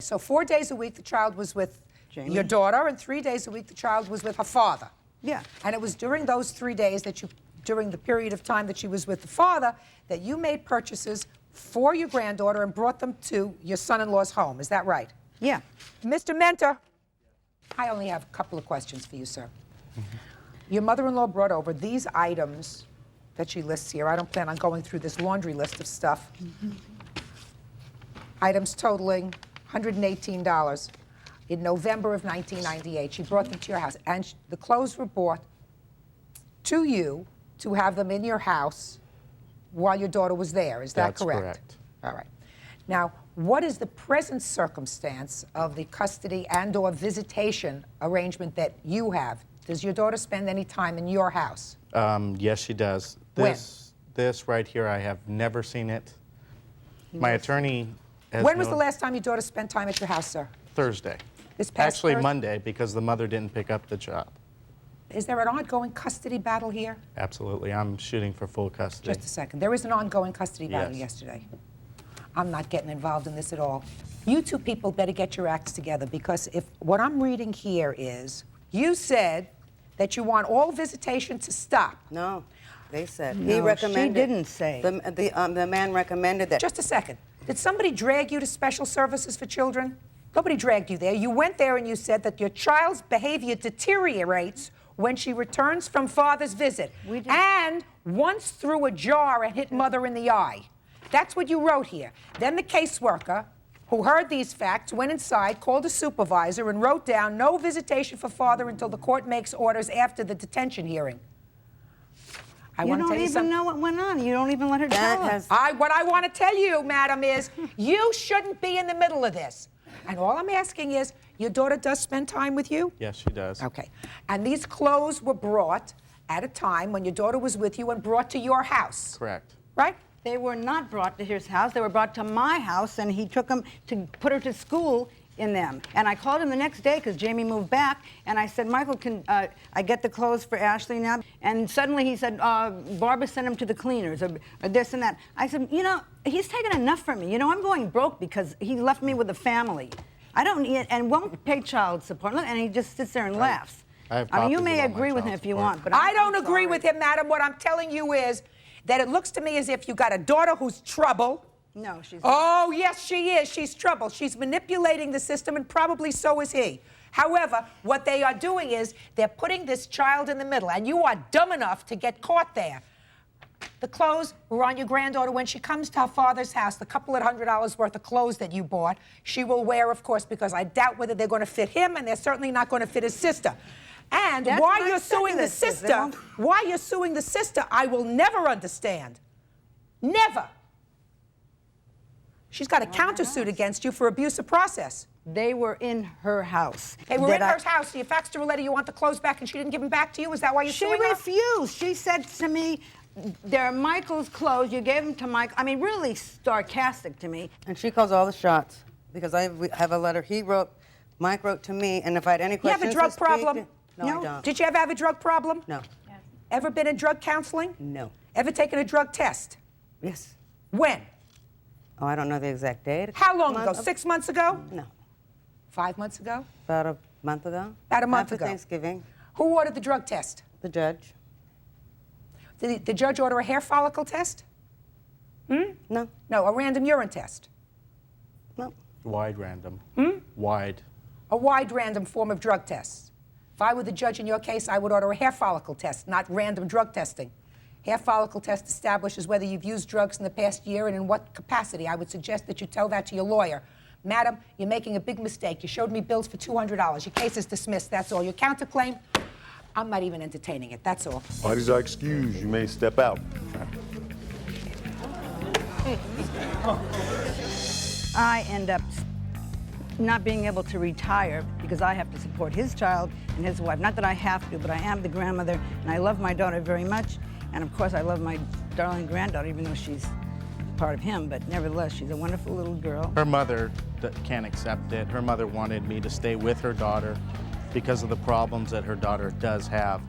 So 4 days a week the child was with Jamie. your daughter, and 3 days a week the child was with her father. Yeah. And it was during those 3 days that during the period of time that she was with the father, that you made purchases for your granddaughter and brought them to your son-in-law's home. Is that right? Yeah. Mr. Mentor, I only have a couple of questions for you, sir. Your mother-in-law brought over these items that she lists here. I don't plan on going through this laundry list of stuff. Items totaling $118 in November of 1998. She brought them to your house, and the clothes were brought to you to have them in your house while your daughter was there. Is that correct? That's correct. All right. Now, what is the present circumstance of the custody and/or visitation arrangement that you have? Does your daughter spend any time in your house? Yes, she does. When? This right here, I have never seen it. My attorney has When was the known- last time your daughter spent time at your house, sir? Thursday. This past Actually, Thursday? Monday, because the mother didn't pick up the child. Is there an ongoing custody battle here? Absolutely. I'm shooting for full custody. Just a second. There is an ongoing custody battle Yes. yesterday. I'm not getting involved in this at all. You two people better get your acts together, because if what I'm reading here is, you said that you want all visitation to stop. No, they said. No, He recommended. she didn't say. The man recommended that. Just a second. Did somebody drag you to special services for children? Nobody dragged you there. You went there and you said that your child's behavior deteriorates when she returns from father's visit, We did. and once threw a jar and hit mother in the eye. That's what you wrote here. Then the caseworker, who heard these facts, went inside, called a supervisor, and wrote down no visitation for father until the court makes orders after the detention hearing. I You want to don't tell you even something. know what went on. You don't even let her tell us. What I want to tell you, madam, is you shouldn't be in the middle of this. And all I'm asking is, your daughter does spend time with you? Yes, she does. Okay. And these clothes were brought at a time when your daughter was with you and brought to your house, Correct. right? They were not brought to his house. They were brought to my house, and he took them to put her to school in them. And I called him the next day because Jamie moved back, and I said, Michael, can I get the clothes for Ashley now? And suddenly he said, Barbara sent him to the cleaners, or this and that. I said, you know, he's taken enough from me. You know, I'm going broke because he left me with a family. I don't need, and won't pay child support. And he just sits there and laughs. I have mean, you copies may of all my agree with him child if you support. want, but I don't I'm agree sorry. with him, madam. What I'm telling you is that it looks to me as if you got a daughter who's trouble. No, she's not. Oh, yes, she is. She's trouble. She's manipulating the system, and probably so is he. However, what they are doing is they're putting this child in the middle, and you are dumb enough to get caught there. The clothes were on your granddaughter. When she comes to her father's house, the couple of $100 worth of clothes that you bought, she will wear, of course, because I doubt whether they're going to fit him, and they're certainly not going to fit his sister. And That's why what I you're said to suing the this sister. sister, why you're suing the sister, I will never understand. Never. She's got a countersuit against you for abuse of process. They were in her house. They were That in her house. You faxed her a letter. You want the clothes back, and she didn't give them back to you. Is that why you're She suing her? refused. She said to me, they're Michael's clothes. You gave them to Mike. I mean, really sarcastic to me. And she calls all the shots because I have a letter he wrote, Mike wrote to me, and if I had any You have questions. a drug to speak problem? to- No, I don't. Did you ever have a drug problem? No. Ever been in drug counseling? No. Ever taken a drug test? Yes. When? Oh, I don't know the exact date. How long ago? Month- 6 months ago? No. 5 months ago? About a month ago. About a month After ago. Thanksgiving. Who ordered the drug test? The judge. Did the judge order a hair follicle test? No. No, a random urine test. No. Wide random. Wide. A wide random form of drug tests. If I were the judge in your case, I would order a hair follicle test, not random drug testing. Hair follicle test establishes whether you've used drugs in the past year and in what capacity. I would suggest that you tell that to your lawyer. Madam, you're making a big mistake. You showed me bills for $200. Your case is dismissed, that's all. Your counterclaim, I'm not even entertaining it, that's all. Parties are excused. You may step out. I end up not being able to retire because I have to support his child and his wife. Not that I have to, but I am the grandmother, and I love my daughter very much. And of course, I love my darling granddaughter, even though she's part of him, but nevertheless, she's a wonderful little girl. Her mother can't accept it. Her mother wanted me to stay with her daughter because of the problems that her daughter does have.